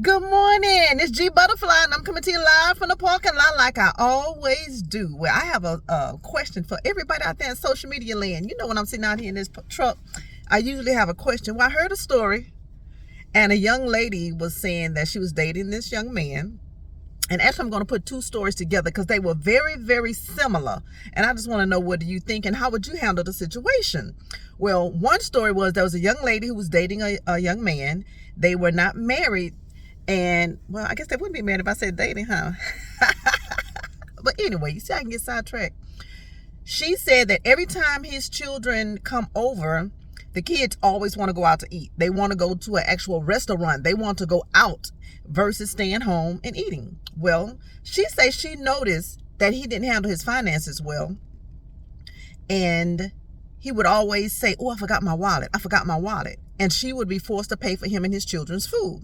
Good morning. It's G Butterfly, and I'm coming to you live from the parking lot like I always do. Well, I have a question for everybody out there in social media land. You know, when I'm sitting out here in this truck, I usually have a question. Well, I heard a story, and a young lady was saying that she was dating this young man. And actually, I'm going to put two stories together because they were very, very similar. And I just want to know, what do you think and how would you handle the situation? Well, one story was there was a young lady who was dating a young man. They were not married. And, well, I guess they wouldn't be married if I said dating, huh? But anyway, you see, I can get sidetracked. She said that every time his children come over, the kids always want to go out to eat. They want to go to an actual restaurant. They want to go out versus staying home and eating. Well, she says she noticed that he didn't handle his finances well. And he would always say, "Oh, I forgot my wallet. I forgot my wallet." And she would be forced to pay for him and his children's food.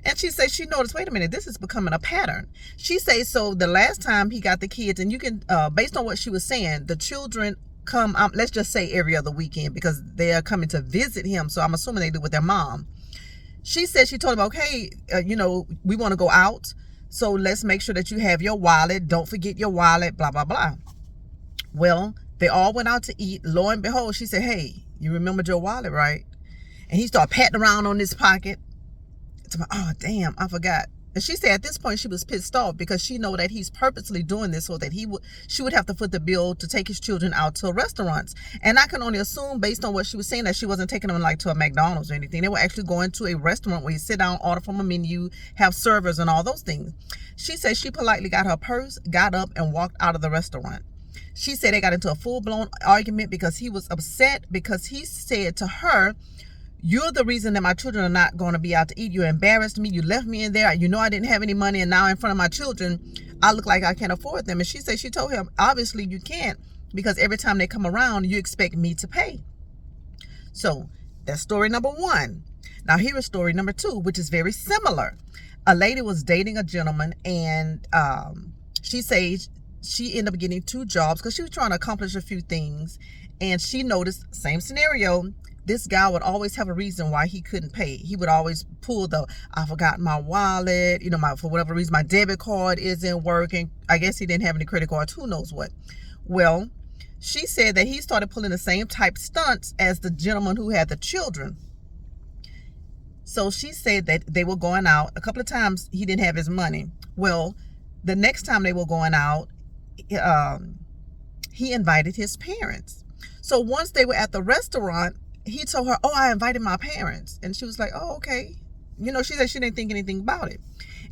And she says she noticed, wait a minute, this is becoming a pattern. She says, so the last time he got the kids, and you can, based on what she was saying, the children come, let's just say every other weekend because they are coming to visit him. So I'm assuming they do with their mom. She said she told him, okay, we want to go out. So let's make sure that you have your wallet. Don't forget your wallet, blah, blah, blah. Well, they all went out to eat. Lo and behold, she said, hey, you remembered your wallet, right? And he started patting around on his pocket. Oh, damn, I forgot. And she said at this point she was pissed off because she know that he's purposely doing this so that she would have to foot the bill to take his children out to restaurants. And I can only assume, based on what she was saying, that she wasn't taking them like to a McDonald's or anything. They were actually going to a restaurant where you sit down, order from a menu, have servers and all those things. She said she politely got her purse, got up and walked out of the restaurant. She said they got into a full-blown argument because he was upset because he said to her, "You're the reason that my children are not going to be out to eat. You embarrassed me. You left me in there. You know I didn't have any money, and now in front of my children, I look like I can't afford them." And she said she told him, obviously you can't, because every time they come around, you expect me to pay. So that's story number one. Now here is story number two, which is very similar. A lady was dating a gentleman, and she says she ended up getting two jobs because she was trying to accomplish a few things. And she noticed, same scenario, this guy would always have a reason why he couldn't pay. He would always pull I forgot my wallet, for whatever reason, my debit card isn't working. I guess he didn't have any credit cards, who knows what. Well, she said that he started pulling the same type stunts as the gentleman who had the children. So she said that they were going out. A couple of times he didn't have his money. Well, the next time they were going out, he invited his parents. So once they were at the restaurant, he told her, "Oh, I invited my parents." And she was like, "Oh, okay." She said she didn't think anything about it.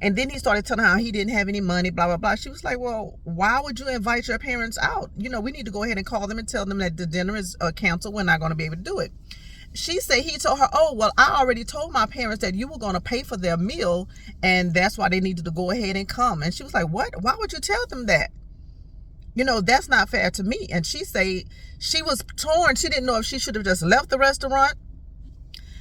And then he started telling her how he didn't have any money, blah, blah, blah. She was like, "Well, why would you invite your parents out? We need to go ahead and call them and tell them that the dinner is canceled. We're not going to be able to do it." She said he told her, "Oh, well, I already told my parents that you were going to pay for their meal, and that's why they needed to go ahead and come." And she was like, "What? Why would you tell them that? That's not fair to me." And she said she was torn. She didn't know if she should have just left the restaurant,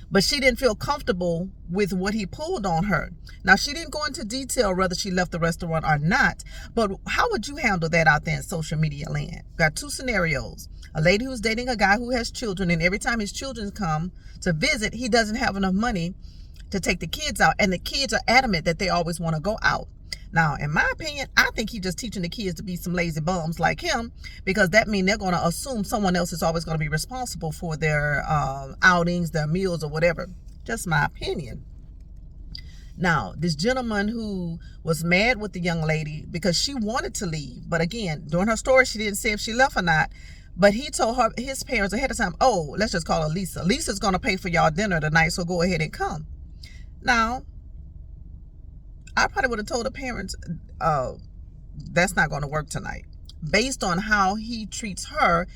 but she didn't feel comfortable with what he pulled on her. Now, she didn't go into detail whether she left the restaurant or not, but how would you handle that out there in social media land? Got two scenarios. A lady who's dating a guy who has children, and every time his children come to visit, he doesn't have enough money to take the kids out, and the kids are adamant that they always want to go out. Now, in my opinion, I think he's just teaching the kids to be some lazy bums like him, because that means they're going to assume someone else is always going to be responsible for their outings, their meals, or whatever. Just my opinion. Now, this gentleman who was mad with the young lady because she wanted to leave, but again, during her story, she didn't say if she left or not. But he told her, his parents ahead of time, "Oh, let's just call her Lisa. Lisa's going to pay for y'all dinner tonight, so go ahead and come." Now, I probably would have told the parents, that's not going to work tonight. Based on how he treats her,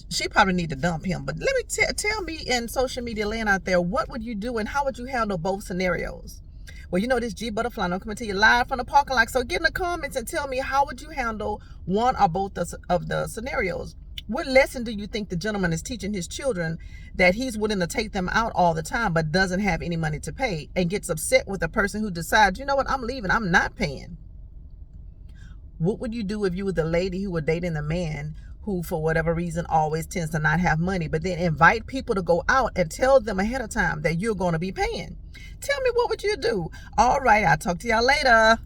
she probably need to dump him. But let me tell me in social media land out there, what would you do and how would you handle both scenarios? Well, this G Butterfly, I'm coming to you live from the parking lot. So get in the comments and tell me, how would you handle one or both of the scenarios? What lesson do you think the gentleman is teaching his children, that he's willing to take them out all the time but doesn't have any money to pay, and gets upset with the person who decides, "You know what, I'm leaving, I'm not paying"? What would you do if you were the lady who were dating the man who for whatever reason always tends to not have money, but then invite people to go out and tell them ahead of time that you're going to be paying. Tell me, what would you do? All right, I'll talk to y'all later.